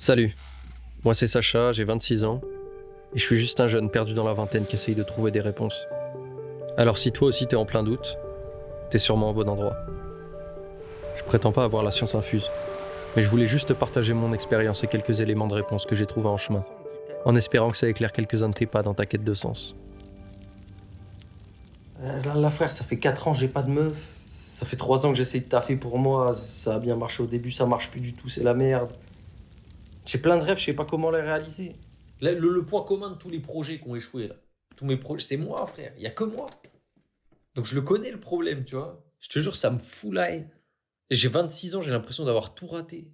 Salut, moi c'est Sacha, j'ai 26 ans, et je suis juste un jeune perdu dans la vingtaine qui essaye de trouver des réponses. Alors si toi aussi t'es en plein doute, t'es sûrement au bon endroit. Je prétends pas avoir la science infuse, mais je voulais juste te partager mon expérience et quelques éléments de réponse que j'ai trouvés en chemin, en espérant que ça éclaire quelques-uns de tes pas dans ta quête de sens. Là, frère, ça fait 4 ans j'ai pas de meuf. Ça fait 3 ans que j'essaie de taffer pour moi. Ça a bien marché au début, ça marche plus du tout, c'est la merde. J'ai plein de rêves, je sais pas comment les réaliser. Le point commun de tous les projets qui ont échoué, là. Tous mes projets, c'est moi, frère. Il y a que moi. Donc je le connais, le problème, tu vois. Je te jure, ça me fout la haine. Et j'ai 26 ans, j'ai l'impression d'avoir tout raté.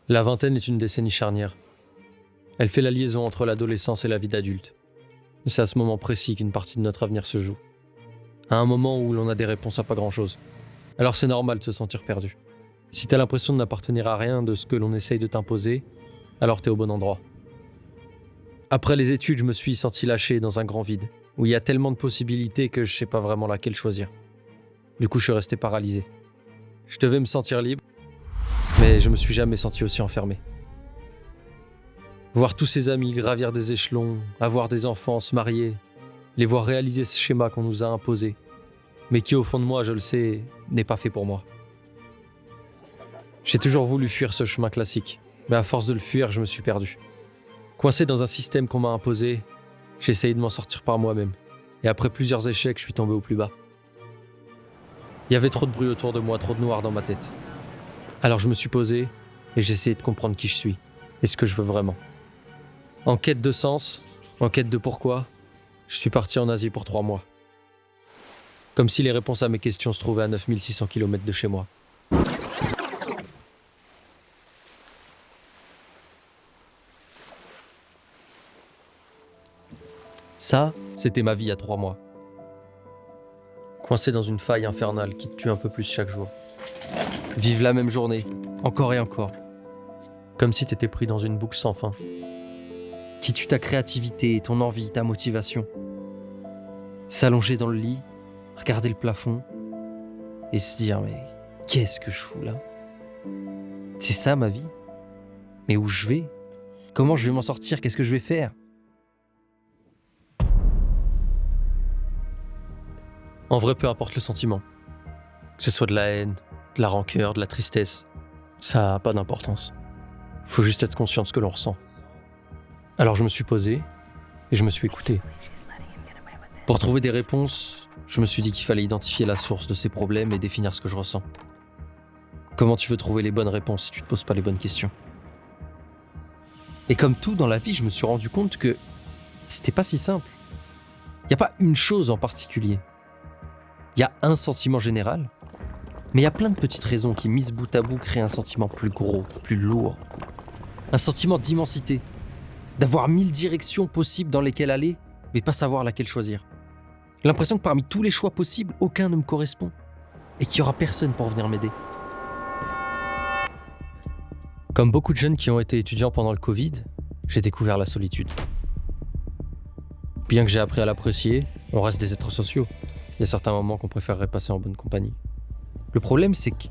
La vingtaine est une décennie charnière. Elle fait la liaison entre l'adolescence et la vie d'adulte. Et c'est à ce moment précis qu'une partie de notre avenir se joue. À un moment où l'on a des réponses à pas grand-chose. Alors c'est normal de se sentir perdu. Si t'as l'impression de n'appartenir à rien de ce que l'on essaye de t'imposer, alors t'es au bon endroit. Après les études, je me suis senti lâché dans un grand vide, où il y a tellement de possibilités que je sais pas vraiment laquelle choisir. Du coup, je suis resté paralysé. Je devais me sentir libre, mais je me suis jamais senti aussi enfermé. Voir tous ses amis gravir des échelons, avoir des enfants, se marier, les voir réaliser ce schéma qu'on nous a imposé, mais qui au fond de moi, je le sais, n'est pas fait pour moi. J'ai toujours voulu fuir ce chemin classique, mais à force de le fuir, je me suis perdu. Coincé dans un système qu'on m'a imposé, j'ai essayé de m'en sortir par moi-même, et après plusieurs échecs, je suis tombé au plus bas. Il y avait trop de bruit autour de moi, trop de noir dans ma tête. Alors je me suis posé, et j'ai essayé de comprendre qui je suis, et ce que je veux vraiment. En quête de sens, en quête de pourquoi, je suis parti en Asie pour 3 mois. Comme si les réponses à mes questions se trouvaient à 9600 km de chez moi. Ça, c'était ma vie il y a 3 mois. Coincé dans une faille infernale qui te tue un peu plus chaque jour. Vivre la même journée, encore et encore. Comme si t'étais pris dans une boucle sans fin. Qui tue ta créativité, ton envie, ta motivation. S'allonger dans le lit, regarder le plafond et se dire mais qu'est-ce que je fous là ? C'est ça ma vie ? Mais où je vais ? Comment je vais m'en sortir ? Qu'est-ce que je vais faire ? En vrai, peu importe le sentiment. Que ce soit de la haine, de la rancœur, de la tristesse, ça n'a pas d'importance. Faut juste être conscient de ce que l'on ressent. Alors je me suis posé et je me suis écouté. Pour trouver des réponses, je me suis dit qu'il fallait identifier la source de ces problèmes et définir ce que je ressens. Comment tu veux trouver les bonnes réponses si tu te poses pas les bonnes questions ? Et comme tout dans la vie, je me suis rendu compte que c'était pas si simple. Il n'y a pas une chose en particulier. Il y a un sentiment général, mais il y a plein de petites raisons qui, mises bout à bout, créent un sentiment plus gros, plus lourd. Un sentiment d'immensité, d'avoir 1000 directions possibles dans lesquelles aller, mais pas savoir laquelle choisir. L'impression que parmi tous les choix possibles, aucun ne me correspond, et qu'il n'y aura personne pour venir m'aider. Comme beaucoup de jeunes qui ont été étudiants pendant le Covid, j'ai découvert la solitude. Bien que j'ai appris à l'apprécier, on reste des êtres sociaux. Il y a certains moments qu'on préférerait passer en bonne compagnie. Le problème, c'est que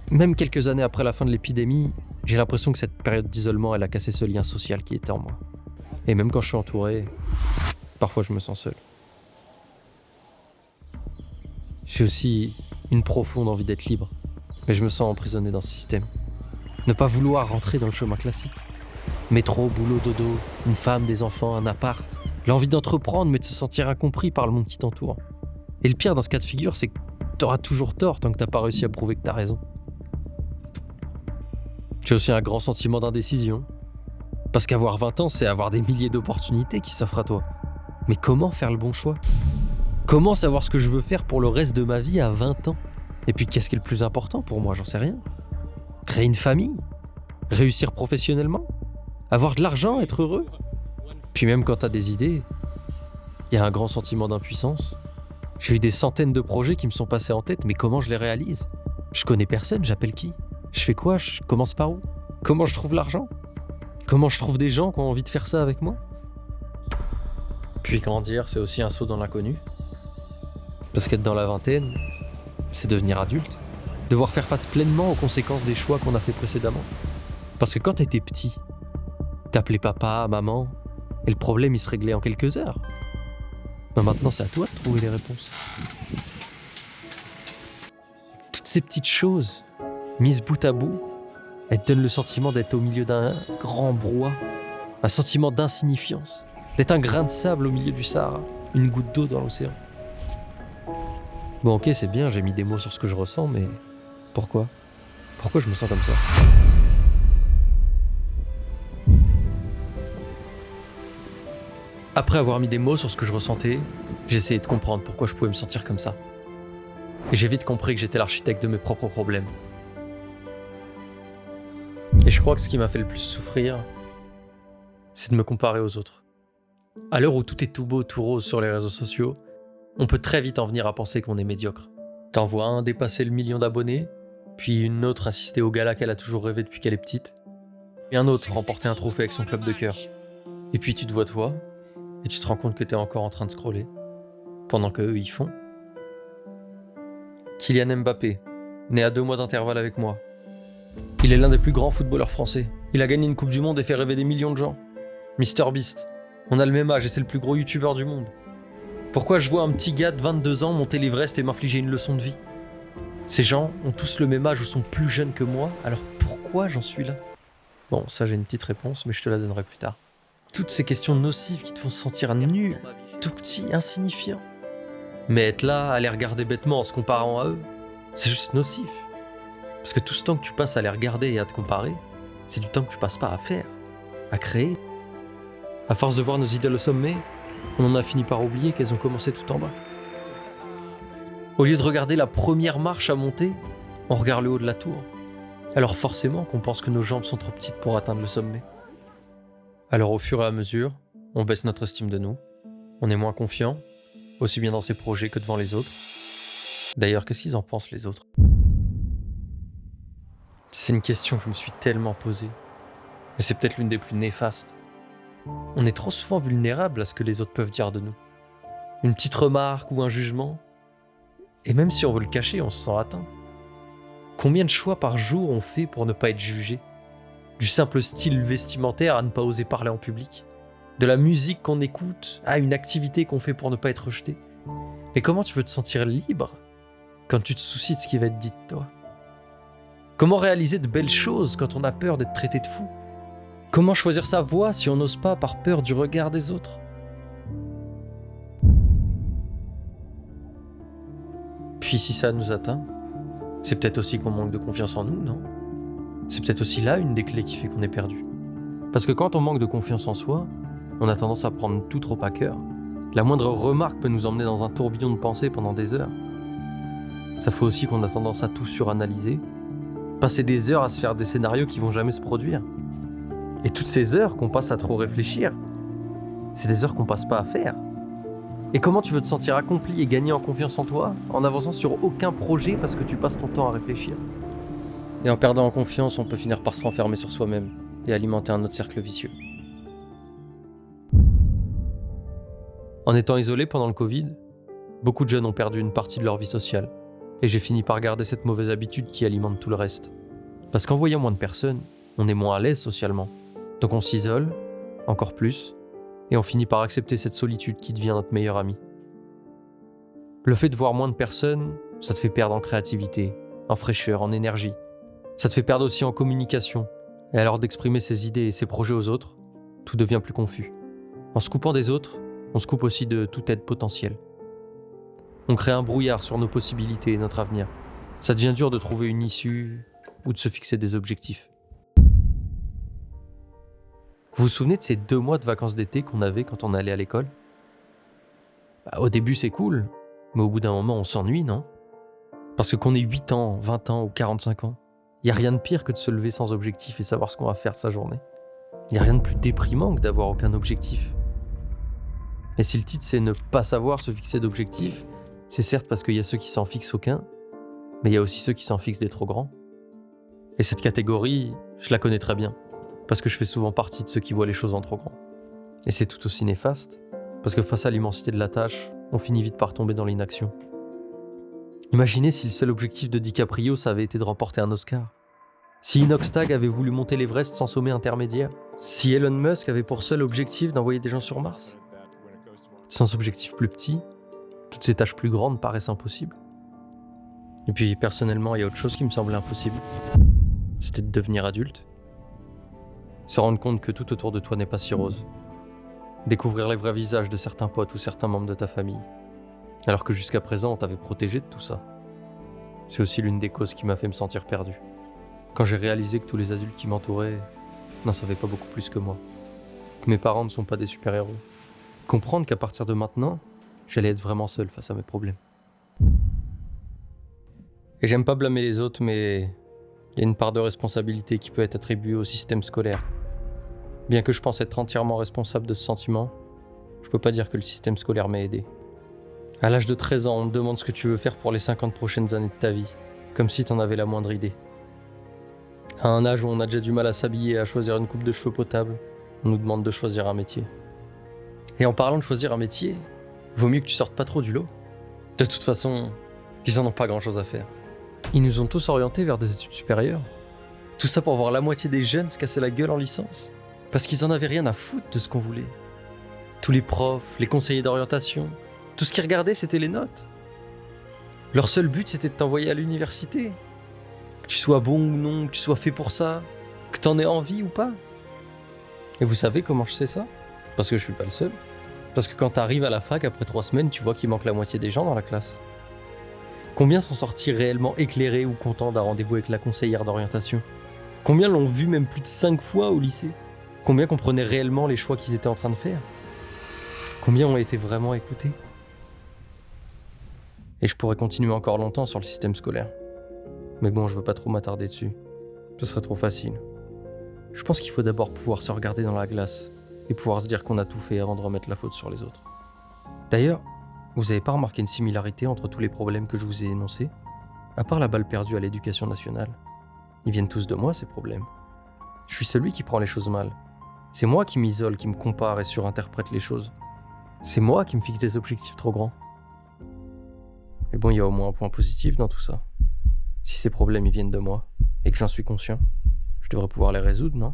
même quelques années après la fin de l'épidémie, j'ai l'impression que cette période d'isolement, elle a cassé ce lien social qui était en moi. Et même quand je suis entouré, parfois je me sens seul. J'ai aussi une profonde envie d'être libre, mais je me sens emprisonné dans ce système. Ne pas vouloir rentrer dans le chemin classique. Métro, boulot, dodo, une femme, des enfants, un appart. L'envie d'entreprendre, mais de se sentir incompris par le monde qui t'entoure. Et le pire dans ce cas de figure, c'est que t'auras toujours tort tant que t'as pas réussi à prouver que t'as raison. J'ai aussi un grand sentiment d'indécision. Parce qu'avoir 20 ans, c'est avoir des milliers d'opportunités qui s'offrent à toi. Mais comment faire le bon choix ? Comment savoir ce que je veux faire pour le reste de ma vie à 20 ans ? Et puis qu'est-ce qui est le plus important pour moi ? J'en sais rien. Créer une famille ? Réussir professionnellement ? Avoir de l'argent ? Être heureux ? Puis même quand t'as des idées, il y a un grand sentiment d'impuissance. J'ai eu des centaines de projets qui me sont passés en tête, mais comment je les réalise ? Je connais personne, j'appelle qui ? Je fais quoi ? Je commence par où ? Comment je trouve l'argent ? Comment je trouve des gens qui ont envie de faire ça avec moi ? Puis grandir, c'est aussi un saut dans l'inconnu. Parce qu'être dans la vingtaine, c'est devenir adulte. Devoir faire face pleinement aux conséquences des choix qu'on a fait précédemment. Parce que quand t'étais petit, t'appelais papa, maman, et le problème il se réglait en quelques heures. Ben maintenant c'est à toi de trouver les réponses. Toutes ces petites choses, mises bout à bout, elles te donnent le sentiment d'être au milieu d'un grand brouhaha, un sentiment d'insignifiance, d'être un grain de sable au milieu du Sahara, une goutte d'eau dans l'océan. Bon ok c'est bien, j'ai mis des mots sur ce que je ressens, mais pourquoi ? Pourquoi je me sens comme ça ? Après avoir mis des mots sur ce que je ressentais, j'ai essayé de comprendre pourquoi je pouvais me sentir comme ça. Et j'ai vite compris que j'étais l'architecte de mes propres problèmes. Et je crois que ce qui m'a fait le plus souffrir, c'est de me comparer aux autres. À l'heure où tout est tout beau, tout rose sur les réseaux sociaux, on peut très vite en venir à penser qu'on est médiocre. T'en vois un dépasser le 1 million d'abonnés, puis une autre assister au gala qu'elle a toujours rêvé depuis qu'elle est petite, et un autre remporter un trophée avec son club de cœur. Et puis tu te vois toi, et tu te rends compte que t'es encore en train de scroller, pendant que eux y font. Kylian Mbappé, né à 2 mois d'intervalle avec moi. Il est l'un des plus grands footballeurs français. Il a gagné une Coupe du Monde et fait rêver des millions de gens. MrBeast, on a le même âge et c'est le plus gros youtubeur du monde. Pourquoi je vois un petit gars de 22 ans monter l'Everest et m'infliger une leçon de vie ? Ces gens ont tous le même âge ou sont plus jeunes que moi, alors pourquoi j'en suis là ? Bon, ça j'ai une petite réponse, mais je te la donnerai plus tard. Toutes ces questions nocives qui te font se sentir nul, tout petit, insignifiant. Mais être là, à les regarder bêtement en se comparant à eux, c'est juste nocif. Parce que tout ce temps que tu passes à les regarder et à te comparer, c'est du temps que tu passes pas à faire, à créer. À force de voir nos idoles au sommet, on en a fini par oublier qu'elles ont commencé tout en bas. Au lieu de regarder la première marche à monter, on regarde le haut de la tour. Alors forcément qu'on pense que nos jambes sont trop petites pour atteindre le sommet. Alors au fur et à mesure, on baisse notre estime de nous, on est moins confiant, aussi bien dans ses projets que devant les autres. D'ailleurs, qu'est-ce qu'ils en pensent les autres ? C'est une question que je me suis tellement posée. Et c'est peut-être l'une des plus néfastes. On est trop souvent vulnérable à ce que les autres peuvent dire de nous. Une petite remarque ou un jugement. Et même si on veut le cacher, on se sent atteint. Combien de choix par jour on fait pour ne pas être jugé ? Du simple style vestimentaire à ne pas oser parler en public. De la musique qu'on écoute à une activité qu'on fait pour ne pas être rejeté. Mais comment tu veux te sentir libre quand tu te soucies de ce qui va être dit de toi ? Comment réaliser de belles choses quand on a peur d'être traité de fou ? Comment choisir sa voie si on n'ose pas par peur du regard des autres ? Puis si ça nous atteint, c'est peut-être aussi qu'on manque de confiance en nous, non ? C'est peut-être aussi là une des clés qui fait qu'on est perdu. Parce que quand on manque de confiance en soi, on a tendance à prendre tout trop à cœur. La moindre remarque peut nous emmener dans un tourbillon de pensées pendant des heures. Ça fait aussi qu'on a tendance à tout suranalyser, passer des heures à se faire des scénarios qui vont jamais se produire. Et toutes ces heures qu'on passe à trop réfléchir, c'est des heures qu'on passe pas à faire. Et comment tu veux te sentir accompli et gagner en confiance en toi en avançant sur aucun projet parce que tu passes ton temps à réfléchir ? Et en perdant en confiance, on peut finir par se renfermer sur soi-même et alimenter un autre cercle vicieux. En étant isolé pendant le Covid, beaucoup de jeunes ont perdu une partie de leur vie sociale. Et j'ai fini par garder cette mauvaise habitude qui alimente tout le reste. Parce qu'en voyant moins de personnes, on est moins à l'aise socialement. Donc on s'isole, encore plus, et on finit par accepter cette solitude qui devient notre meilleur ami. Le fait de voir moins de personnes, ça te fait perdre en créativité, en fraîcheur, en énergie. Ça te fait perdre aussi en communication. Et alors d'exprimer ses idées et ses projets aux autres, tout devient plus confus. En se coupant des autres, on se coupe aussi de toute aide potentielle. On crée un brouillard sur nos possibilités et notre avenir. Ça devient dur de trouver une issue ou de se fixer des objectifs. Vous vous souvenez de ces 2 mois de vacances d'été qu'on avait quand on allait à l'école ? Au début c'est cool, mais au bout d'un moment on s'ennuie, non ? Parce que qu'on ait 8 ans, 20 ans ou 45 ans, il n'y a rien de pire que de se lever sans objectif et savoir ce qu'on va faire de sa journée. Il n'y a rien de plus déprimant que d'avoir aucun objectif. Et si le titre c'est ne pas savoir se fixer d'objectifs, c'est certes parce qu'il y a ceux qui s'en fixent aucun, mais il y a aussi ceux qui s'en fixent des trop grands. Et cette catégorie, je la connais très bien, parce que je fais souvent partie de ceux qui voient les choses en trop grand. Et c'est tout aussi néfaste, parce que face à l'immensité de la tâche, on finit vite par tomber dans l'inaction. Imaginez si le seul objectif de DiCaprio, ça avait été de remporter un Oscar. Si Inoxtag avait voulu monter l'Everest sans sommet intermédiaire, si Elon Musk avait pour seul objectif d'envoyer des gens sur Mars, sans objectif plus petit, toutes ces tâches plus grandes paraissent impossibles. Et puis personnellement, il y a autre chose qui me semblait impossible. C'était de devenir adulte. Se rendre compte que tout autour de toi n'est pas si rose. Découvrir les vrais visages de certains potes ou certains membres de ta famille. Alors que jusqu'à présent, on t'avait protégé de tout ça. C'est aussi l'une des causes qui m'a fait me sentir perdu. Quand j'ai réalisé que tous les adultes qui m'entouraient n'en savaient pas beaucoup plus que moi. Que mes parents ne sont pas des super-héros. Comprendre qu'à partir de maintenant, j'allais être vraiment seul face à mes problèmes. Et j'aime pas blâmer les autres, mais il y a une part de responsabilité qui peut être attribuée au système scolaire. Bien que je pense être entièrement responsable de ce sentiment, je peux pas dire que le système scolaire m'a aidé. À l'âge de 13 ans, on te demande ce que tu veux faire pour les 50 prochaines années de ta vie, comme si t'en avais la moindre idée. À un âge où on a déjà du mal à s'habiller et à choisir une coupe de cheveux potable, on nous demande de choisir un métier. Et en parlant de choisir un métier, vaut mieux que tu sortes pas trop du lot. De toute façon, ils en ont pas grand chose à faire. Ils nous ont tous orientés vers des études supérieures. Tout ça pour voir la moitié des jeunes se casser la gueule en licence. Parce qu'ils en avaient rien à foutre de ce qu'on voulait. Tous les profs, les conseillers d'orientation, tout ce qu'ils regardaient c'était les notes. Leur seul but c'était de t'envoyer à l'université. Que tu sois bon ou non, que tu sois fait pour ça, que t'en aies envie ou pas. Et vous savez comment je sais ça ? Parce que je suis pas le seul. Parce que quand t'arrives à la fac, après 3 semaines, tu vois qu'il manque la moitié des gens dans la classe. Combien sont sortis réellement éclairés ou contents d'un rendez-vous avec la conseillère d'orientation ? Combien l'ont vu même plus de 5 fois au lycée ? Combien comprenaient réellement les choix qu'ils étaient en train de faire ? Combien ont été vraiment écoutés ? Et je pourrais continuer encore longtemps sur le système scolaire. Mais bon, je veux pas trop m'attarder dessus. Ce serait trop facile. Je pense qu'il faut d'abord pouvoir se regarder dans la glace et pouvoir se dire qu'on a tout fait avant de remettre la faute sur les autres. D'ailleurs, vous avez pas remarqué une similarité entre tous les problèmes que je vous ai énoncés ? À part la balle perdue à l'éducation nationale. Ils viennent tous de moi, ces problèmes. Je suis celui qui prend les choses mal. C'est moi qui m'isole, qui me compare et surinterprète les choses. C'est moi qui me fixe des objectifs trop grands. Mais bon, il y a au moins un point positif dans tout ça. Si ces problèmes ils viennent de moi, et que j'en suis conscient, je devrais pouvoir les résoudre, non ?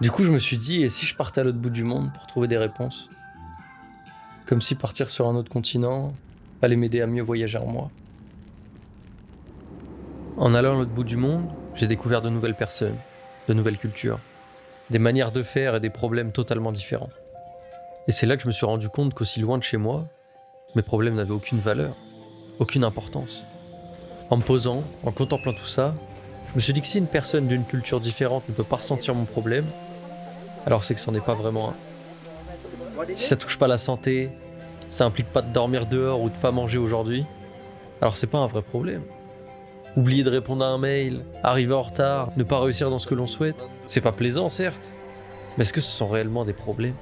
Du coup, je me suis dit, et si je partais à l'autre bout du monde pour trouver des réponses ? Comme si partir sur un autre continent allait m'aider à mieux voyager en moi. En allant à l'autre bout du monde, j'ai découvert de nouvelles personnes, de nouvelles cultures, des manières de faire et des problèmes totalement différents. Et c'est là que je me suis rendu compte qu'aussi loin de chez moi, mes problèmes n'avaient aucune valeur, aucune importance. En me posant, en contemplant tout ça, je me suis dit que si une personne d'une culture différente ne peut pas ressentir mon problème, alors c'est que c'en est pas vraiment un. Si ça touche pas la santé, ça implique pas de dormir dehors ou de pas manger aujourd'hui, alors c'est pas un vrai problème. Oublier de répondre à un mail, arriver en retard, ne pas réussir dans ce que l'on souhaite, c'est pas plaisant certes, mais est-ce que ce sont réellement des problèmes ?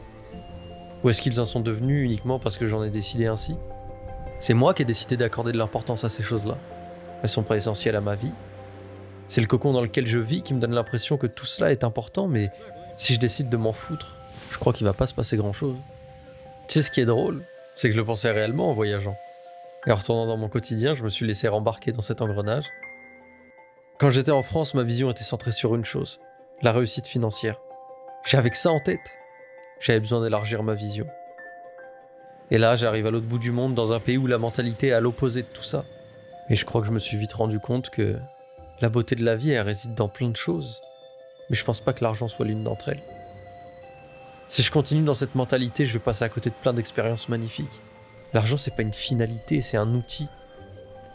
Ou est-ce qu'ils en sont devenus uniquement parce que j'en ai décidé ainsi ? C'est moi qui ai décidé d'accorder de l'importance à ces choses-là. Elles sont pas essentielles à ma vie. C'est le cocon dans lequel je vis qui me donne l'impression que tout cela est important, mais si je décide de m'en foutre, je crois qu'il va pas se passer grand-chose. Tu sais ce qui est drôle ? C'est que je le pensais réellement en voyageant. Et en retournant dans mon quotidien, je me suis laissé rembarquer dans cet engrenage. Quand j'étais en France, ma vision était centrée sur une chose, la réussite financière. J'avais que ça en tête. J'avais besoin d'élargir ma vision. Et là, j'arrive à l'autre bout du monde, dans un pays où la mentalité est à l'opposé de tout ça. Et je crois que je me suis vite rendu compte que la beauté de la vie, elle réside dans plein de choses. Mais je pense pas que l'argent soit l'une d'entre elles. Si je continue dans cette mentalité, je vais passer à côté de plein d'expériences magnifiques. L'argent, c'est pas une finalité, c'est un outil.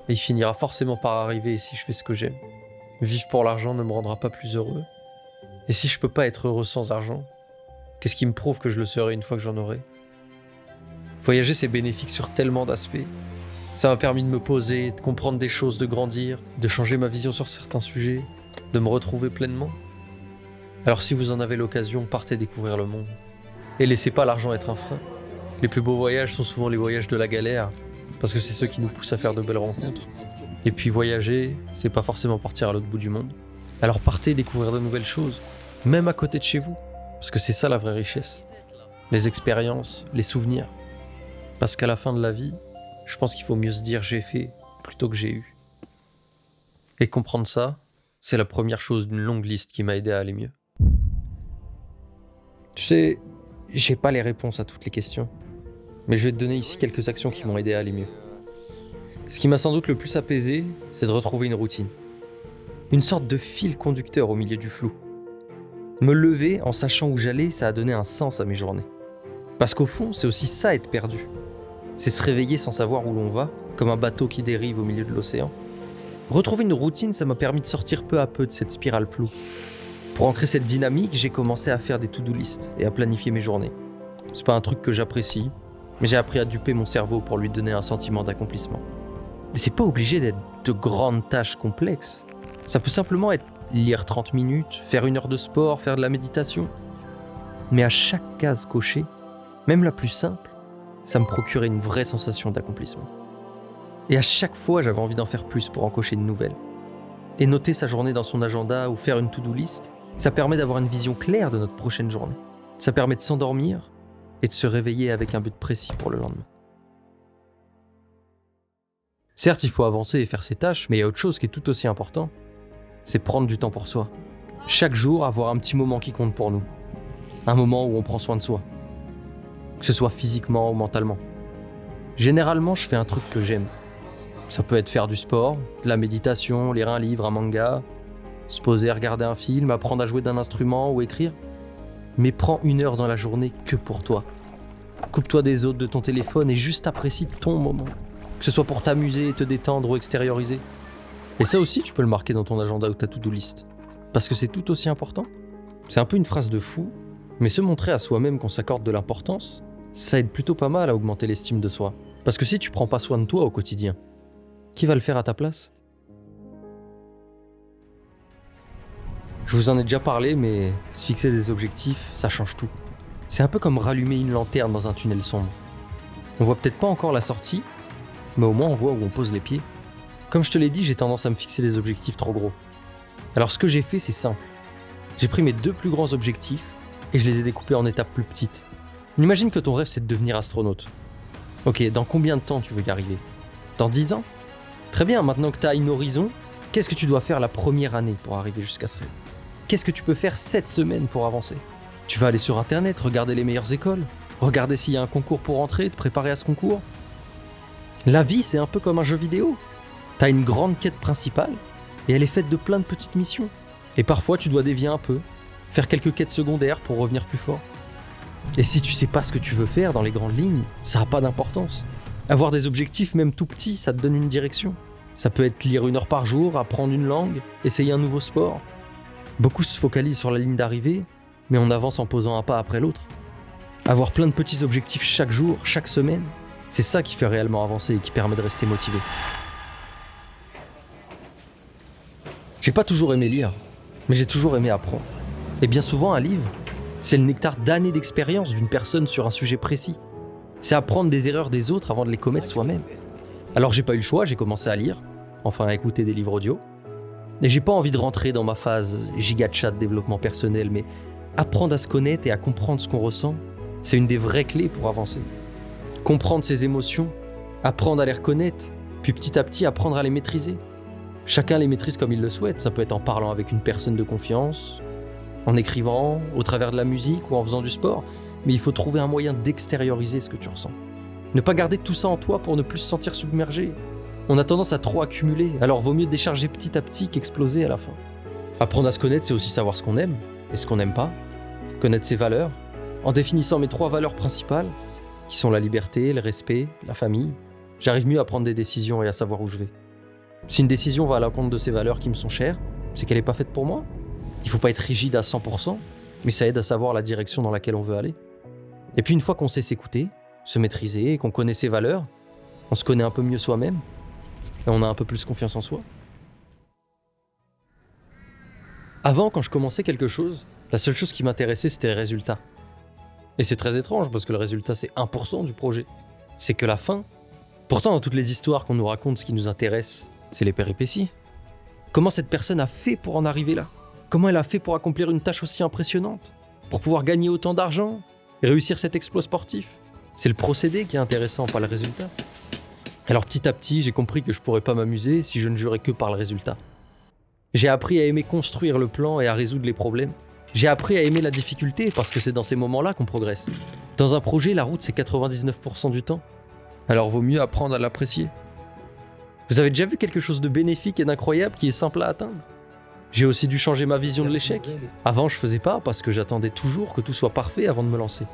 Et il finira forcément par arriver si je fais ce que j'aime. Vivre pour l'argent ne me rendra pas plus heureux. Et si je peux pas être heureux sans argent, qu'est-ce qui me prouve que je le serai une fois que j'en aurai ? Voyager, c'est bénéfique sur tellement d'aspects. Ça m'a permis de me poser, de comprendre des choses, de grandir, de changer ma vision sur certains sujets, de me retrouver pleinement. Alors si vous en avez l'occasion, partez découvrir le monde. Et laissez pas l'argent être un frein. Les plus beaux voyages sont souvent les voyages de la galère, parce que c'est ceux qui nous poussent à faire de belles rencontres. Et puis voyager, c'est pas forcément partir à l'autre bout du monde. Alors partez découvrir de nouvelles choses, même à côté de chez vous, parce que c'est ça la vraie richesse. Les expériences, les souvenirs. Parce qu'à la fin de la vie, je pense qu'il faut mieux se dire j'ai fait plutôt que j'ai eu. Et comprendre ça, c'est la première chose d'une longue liste qui m'a aidé à aller mieux. Tu sais, j'ai pas les réponses à toutes les questions, mais je vais te donner ici quelques actions qui m'ont aidé à aller mieux. Ce qui m'a sans doute le plus apaisé, c'est de retrouver une routine. Une sorte de fil conducteur au milieu du flou. Me lever en sachant où j'allais, ça a donné un sens à mes journées. Parce qu'au fond, c'est aussi ça être perdu. C'est se réveiller sans savoir où l'on va, comme un bateau qui dérive au milieu de l'océan. Retrouver une routine, ça m'a permis de sortir peu à peu de cette spirale floue. Pour ancrer cette dynamique, j'ai commencé à faire des to-do list et à planifier mes journées. C'est pas un truc que j'apprécie, mais j'ai appris à duper mon cerveau pour lui donner un sentiment d'accomplissement. Et c'est pas obligé d'être de grandes tâches complexes. Ça peut simplement être lire 30 minutes, faire 1 heure de sport, faire de la méditation. Mais à chaque case cochée, même la plus simple, ça me procurait une vraie sensation d'accomplissement. Et à chaque fois, j'avais envie d'en faire plus pour en cocher de nouvelles. Et noter sa journée dans son agenda ou faire une to-do list, ça permet d'avoir une vision claire de notre prochaine journée. Ça permet de s'endormir et de se réveiller avec un but précis pour le lendemain. Certes, il faut avancer et faire ses tâches, mais il y a autre chose qui est tout aussi important, c'est prendre du temps pour soi. Chaque jour, avoir un petit moment qui compte pour nous. Un moment où on prend soin de soi. Que ce soit physiquement ou mentalement. Généralement, je fais un truc que j'aime. Ça peut être faire du sport, de la méditation, lire un livre, un manga, se poser, regarder un film, apprendre à jouer d'un instrument ou écrire. Mais prends 1 heure dans la journée que pour toi. Coupe-toi des autres de ton téléphone et juste apprécie ton moment. Que ce soit pour t'amuser, te détendre ou extérioriser. Et ça aussi, tu peux le marquer dans ton agenda ou ta to-do list. Parce que c'est tout aussi important. C'est un peu une phrase de fou, mais se montrer à soi-même qu'on s'accorde de l'importance, ça aide plutôt pas mal à augmenter l'estime de soi. Parce que si tu prends pas soin de toi au quotidien, qui va le faire à ta place ? Je vous en ai déjà parlé, mais se fixer des objectifs, ça change tout. C'est un peu comme rallumer une lanterne dans un tunnel sombre. On voit peut-être pas encore la sortie, mais au moins on voit où on pose les pieds. Comme je te l'ai dit, j'ai tendance à me fixer des objectifs trop gros. Alors ce que j'ai fait, c'est simple. J'ai pris mes 2 plus grands objectifs et je les ai découpés en étapes plus petites. Imagine que ton rêve, c'est de devenir astronaute. Ok, dans combien de temps tu veux y arriver ? Dans 10 ans ? Très bien, maintenant que tu as un horizon, qu'est-ce que tu dois faire la première année pour arriver jusqu'à ce rêve ? Qu'est-ce que tu peux faire cette semaine pour avancer ? Tu vas aller sur internet, regarder les meilleures écoles, regarder s'il y a un concours pour entrer, te préparer à ce concours. La vie, c'est un peu comme un jeu vidéo. T'as une grande quête principale et elle est faite de plein de petites missions. Et parfois, tu dois dévier un peu, faire quelques quêtes secondaires pour revenir plus fort. Et si tu sais pas ce que tu veux faire dans les grandes lignes, ça n'a pas d'importance. Avoir des objectifs, même tout petits, ça te donne une direction. Ça peut être lire 1 heure par jour, apprendre une langue, essayer un nouveau sport. Beaucoup se focalisent sur la ligne d'arrivée, mais on avance en posant un pas après l'autre. Avoir plein de petits objectifs chaque jour, chaque semaine, c'est ça qui fait réellement avancer et qui permet de rester motivé. J'ai pas toujours aimé lire, mais j'ai toujours aimé apprendre. Et bien souvent, un livre, c'est le nectar d'années d'expérience d'une personne sur un sujet précis. C'est apprendre des erreurs des autres avant de les commettre soi-même. Alors j'ai pas eu le choix, j'ai commencé à lire, enfin à écouter des livres audio. Et j'ai pas envie de rentrer dans ma phase giga chat de développement personnel, mais apprendre à se connaître et à comprendre ce qu'on ressent, c'est une des vraies clés pour avancer. Comprendre ses émotions, apprendre à les reconnaître, puis petit à petit apprendre à les maîtriser. Chacun les maîtrise comme il le souhaite, ça peut être en parlant avec une personne de confiance, en écrivant, au travers de la musique ou en faisant du sport, mais il faut trouver un moyen d'extérioriser ce que tu ressens. Ne pas garder tout ça en toi pour ne plus se sentir submergé. On a tendance à trop accumuler, alors vaut mieux décharger petit à petit qu'exploser à la fin. Apprendre à se connaître, c'est aussi savoir ce qu'on aime et ce qu'on n'aime pas, connaître ses valeurs, en définissant mes 3 valeurs principales, qui sont la liberté, le respect, la famille, j'arrive mieux à prendre des décisions et à savoir où je vais. Si une décision va à l'encontre de ces valeurs qui me sont chères, c'est qu'elle n'est pas faite pour moi. Il ne faut pas être rigide à 100%, mais ça aide à savoir la direction dans laquelle on veut aller. Et puis une fois qu'on sait s'écouter, se maîtriser et qu'on connaît ses valeurs, on se connaît un peu mieux soi-même et on a un peu plus confiance en soi. Avant, quand je commençais quelque chose, la seule chose qui m'intéressait, c'était les résultats. Et c'est très étrange parce que le résultat, c'est 1% du projet. C'est que la fin. Pourtant, dans toutes les histoires qu'on nous raconte, ce qui nous intéresse, c'est les péripéties. Comment cette personne a fait pour en arriver là ? Comment elle a fait pour accomplir une tâche aussi impressionnante ? Pour pouvoir gagner autant d'argent ? Et réussir cet exploit sportif ? C'est le procédé qui est intéressant, pas le résultat. Alors petit à petit, j'ai compris que je pourrais pas m'amuser si je ne jurais que par le résultat. J'ai appris à aimer construire le plan et à résoudre les problèmes. J'ai appris à aimer la difficulté parce que c'est dans ces moments-là qu'on progresse. Dans un projet, la route c'est 99% du temps. Alors vaut mieux apprendre à l'apprécier. Vous avez déjà vu quelque chose de bénéfique et d'incroyable qui est simple à atteindre ? J'ai aussi dû changer ma vision de l'échec. Avant, je faisais pas parce que j'attendais toujours que tout soit parfait avant de me lancer.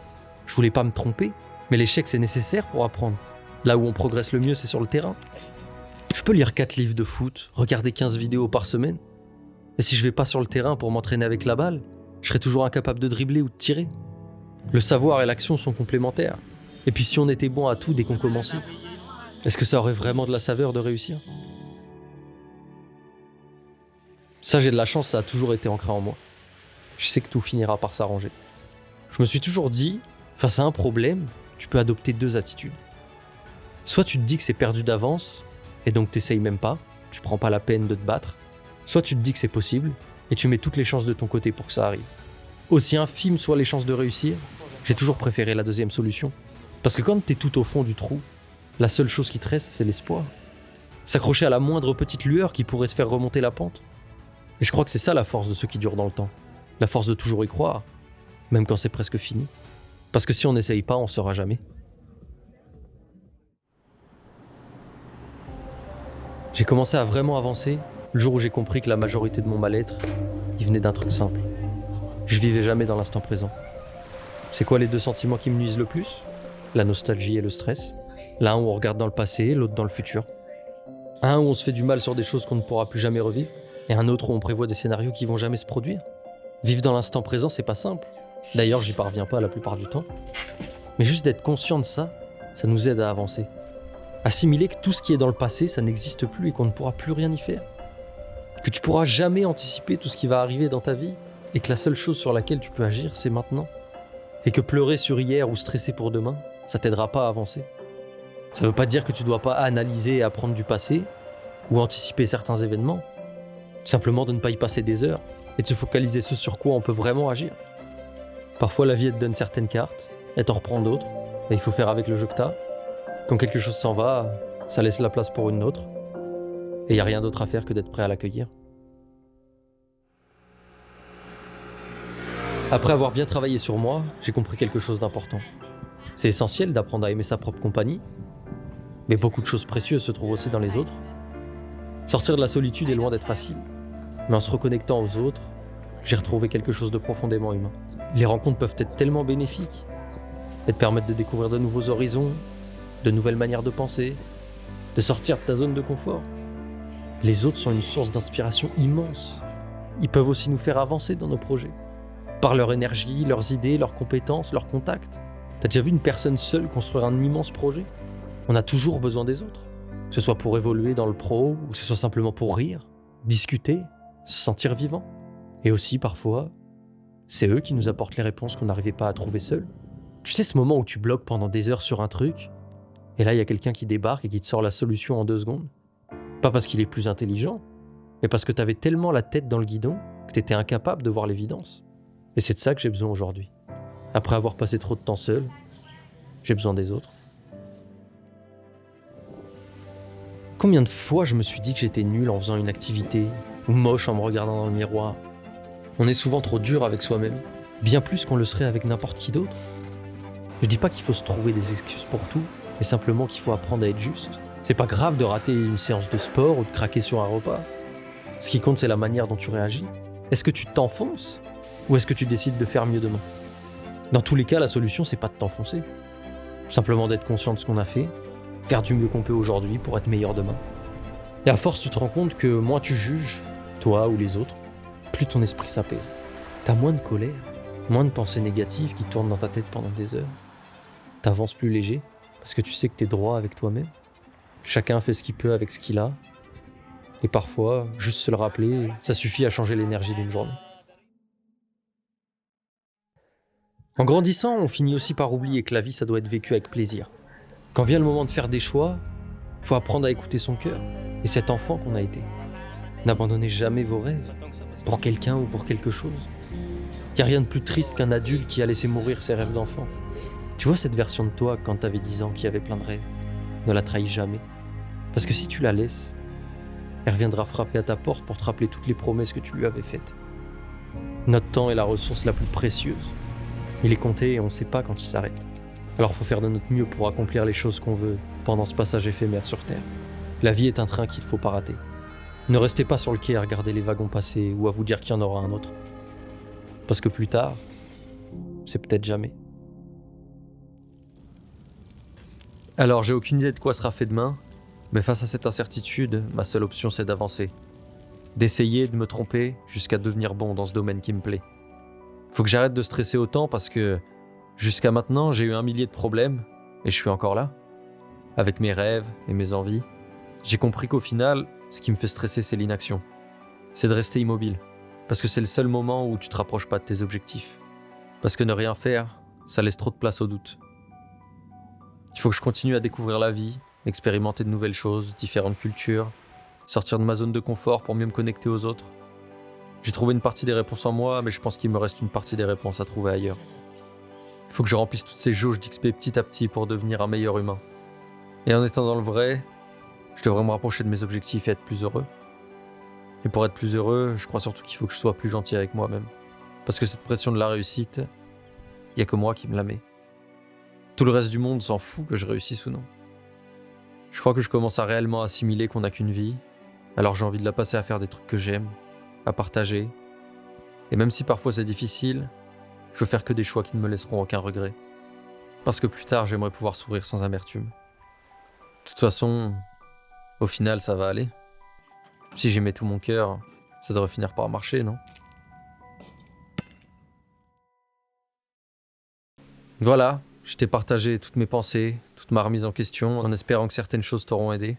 Je voulais pas me tromper, mais l'échec c'est nécessaire pour apprendre. Là où on progresse le mieux, c'est sur le terrain. Je peux lire 4 livres de foot, regarder 15 vidéos par semaine. Et si je vais pas sur le terrain pour m'entraîner avec la balle, je serai toujours incapable de dribbler ou de tirer. Le savoir et l'action sont complémentaires. Et puis si on était bon à tout dès qu'on commençait, est-ce que ça aurait vraiment de la saveur de réussir ? Ça, j'ai de la chance, ça a toujours été ancré en moi. Je sais que tout finira par s'arranger. Je me suis toujours dit, face à un problème, tu peux adopter 2 attitudes. Soit tu te dis que c'est perdu d'avance, et donc t'essayes même pas, tu prends pas la peine de te battre. Soit tu te dis que c'est possible, et tu mets toutes les chances de ton côté pour que ça arrive. Aussi infimes soient les chances de réussir, j'ai toujours préféré la deuxième solution. Parce que quand t'es tout au fond du trou, la seule chose qui te reste, c'est l'espoir. S'accrocher à la moindre petite lueur qui pourrait te faire remonter la pente. Et je crois que c'est ça la force de ceux qui durent dans le temps. La force de toujours y croire, même quand c'est presque fini. Parce que si on n'essaye pas, on saura jamais. J'ai commencé à vraiment avancer le jour où j'ai compris que la majorité de mon mal-être, il venait d'un truc simple. Je vivais jamais dans l'instant présent. C'est quoi les 2 sentiments qui me nuisent le plus ? La nostalgie et le stress. L'un où on regarde dans le passé, l'autre dans le futur. Un où on se fait du mal sur des choses qu'on ne pourra plus jamais revivre, et un autre où on prévoit des scénarios qui vont jamais se produire. Vivre dans l'instant présent, c'est pas simple. D'ailleurs, j'y parviens pas la plupart du temps. Mais juste d'être conscient de ça, ça nous aide à avancer. Assimiler que tout ce qui est dans le passé, ça n'existe plus et qu'on ne pourra plus rien y faire. Que tu pourras jamais anticiper tout ce qui va arriver dans ta vie et que la seule chose sur laquelle tu peux agir, c'est maintenant. Et que pleurer sur hier ou stresser pour demain, ça t'aidera pas à avancer. Ça veut pas dire que tu dois pas analyser et apprendre du passé ou anticiper certains événements. Simplement de ne pas y passer des heures et de se focaliser sur quoi on peut vraiment agir. Parfois la vie elle te donne certaines cartes, elle t'en reprend d'autres, et il faut faire avec le jeu que t'as. Quand quelque chose s'en va, ça laisse la place pour une autre. Et il n'y a rien d'autre à faire que d'être prêt à l'accueillir. Après avoir bien travaillé sur moi, j'ai compris quelque chose d'important. C'est essentiel d'apprendre à aimer sa propre compagnie, mais beaucoup de choses précieuses se trouvent aussi dans les autres. Sortir de la solitude est loin d'être facile, mais en se reconnectant aux autres, j'ai retrouvé quelque chose de profondément humain. Les rencontres peuvent être tellement bénéfiques, elles te permettent de découvrir de nouveaux horizons, de nouvelles manières de penser, de sortir de ta zone de confort. Les autres sont une source d'inspiration immense. Ils peuvent aussi nous faire avancer dans nos projets. Par leur énergie, leurs idées, leurs compétences, leurs contacts. T'as déjà vu une personne seule construire un immense projet ? On a toujours besoin des autres. Que ce soit pour évoluer dans le pro, ou que ce soit simplement pour rire, discuter, se sentir vivant. Et aussi, parfois, c'est eux qui nous apportent les réponses qu'on n'arrivait pas à trouver seuls. Tu sais ce moment où tu bloques pendant des heures sur un truc, et là il y a quelqu'un qui débarque et qui te sort la solution en 2 secondes. Pas parce qu'il est plus intelligent, mais parce que t'avais tellement la tête dans le guidon que t'étais incapable de voir l'évidence. Et c'est de ça que j'ai besoin aujourd'hui. Après avoir passé trop de temps seul, j'ai besoin des autres. Combien de fois je me suis dit que j'étais nul en faisant une activité, ou moche en me regardant dans le miroir. On est souvent trop dur avec soi-même, bien plus qu'on le serait avec n'importe qui d'autre. Je dis pas qu'il faut se trouver des excuses pour tout, mais simplement qu'il faut apprendre à être juste. C'est pas grave de rater une séance de sport ou de craquer sur un repas. Ce qui compte, c'est la manière dont tu réagis. Est-ce que tu t'enfonces ou est-ce que tu décides de faire mieux demain ? Dans tous les cas, la solution, c'est pas de t'enfoncer. Simplement d'être conscient de ce qu'on a fait, faire du mieux qu'on peut aujourd'hui pour être meilleur demain. Et à force, tu te rends compte que moins tu juges, toi ou les autres, plus ton esprit s'apaise. T'as moins de colère, moins de pensées négatives qui tournent dans ta tête pendant des heures. T'avances plus léger, parce que tu sais que t'es droit avec toi-même. Chacun fait ce qu'il peut avec ce qu'il a. Et parfois, juste se le rappeler, ça suffit à changer l'énergie d'une journée. En grandissant, on finit aussi par oublier que la vie, ça doit être vécu avec plaisir. Quand vient le moment de faire des choix, il faut apprendre à écouter son cœur et cet enfant qu'on a été. N'abandonnez jamais vos rêves, pour quelqu'un ou pour quelque chose. Il n'y a rien de plus triste qu'un adulte qui a laissé mourir ses rêves d'enfant. Tu vois cette version de toi quand t'avais 10 ans qui avait plein de rêves ? Ne la trahis jamais. Parce que si tu la laisses, elle reviendra frapper à ta porte pour te rappeler toutes les promesses que tu lui avais faites. Notre temps est la ressource la plus précieuse. Il est compté et on ne sait pas quand il s'arrête. Alors faut faire de notre mieux pour accomplir les choses qu'on veut pendant ce passage éphémère sur Terre. La vie est un train qu'il ne faut pas rater. Ne restez pas sur le quai à regarder les wagons passer ou à vous dire qu'il y en aura un autre. Parce que plus tard, c'est peut-être jamais. Alors j'ai aucune idée de quoi sera fait demain, mais face à cette incertitude, ma seule option c'est d'avancer. D'essayer de me tromper jusqu'à devenir bon dans ce domaine qui me plaît. Faut que j'arrête de stresser autant parce que jusqu'à maintenant j'ai eu 1 millier de problèmes et je suis encore là. Avec mes rêves et mes envies. J'ai compris qu'au final, ce qui me fait stresser c'est l'inaction. C'est de rester immobile. Parce que c'est le seul moment où tu te rapproches pas de tes objectifs. Parce que ne rien faire, ça laisse trop de place au doute. Il faut que je continue à découvrir la vie, expérimenter de nouvelles choses, différentes cultures, sortir de ma zone de confort pour mieux me connecter aux autres. J'ai trouvé une partie des réponses en moi, mais je pense qu'il me reste une partie des réponses à trouver ailleurs. Il faut que je remplisse toutes ces jauges d'XP petit à petit pour devenir un meilleur humain. Et en étant dans le vrai, je devrais me rapprocher de mes objectifs et être plus heureux. Et pour être plus heureux, je crois surtout qu'il faut que je sois plus gentil avec moi-même. Parce que cette pression de la réussite, il n'y a que moi qui me la met. Tout le reste du monde s'en fout que je réussisse ou non. Je crois que je commence à réellement assimiler qu'on n'a qu'une vie, alors j'ai envie de la passer à faire des trucs que j'aime, à partager. Et même si parfois c'est difficile, je veux faire que des choix qui ne me laisseront aucun regret. Parce que plus tard, j'aimerais pouvoir sourire sans amertume. De toute façon, au final, ça va aller. Si j'y mets tout mon cœur, ça devrait finir par marcher, non ? Voilà, je t'ai partagé toutes mes pensées, toute ma remise en question, en espérant que certaines choses t'auront aidé.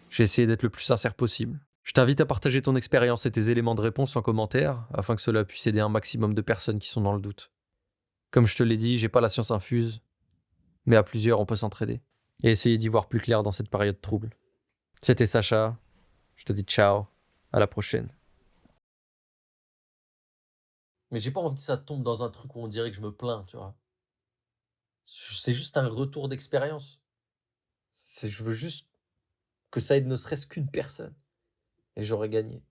J'ai essayé d'être le plus sincère possible. Je t'invite à partager ton expérience et tes éléments de réponse en commentaire, afin que cela puisse aider un maximum de personnes qui sont dans le doute. Comme je te l'ai dit, j'ai pas la science infuse, mais à plusieurs on peut s'entraider. Et essayer d'y voir plus clair dans cette période trouble. C'était Sacha, je te dis ciao, à la prochaine. Mais j'ai pas envie que ça tombe dans un truc où on dirait que je me plains, tu vois. C'est juste un retour d'expérience. Je veux juste que ça aide ne serait-ce qu'une personne. Et j'aurais gagné.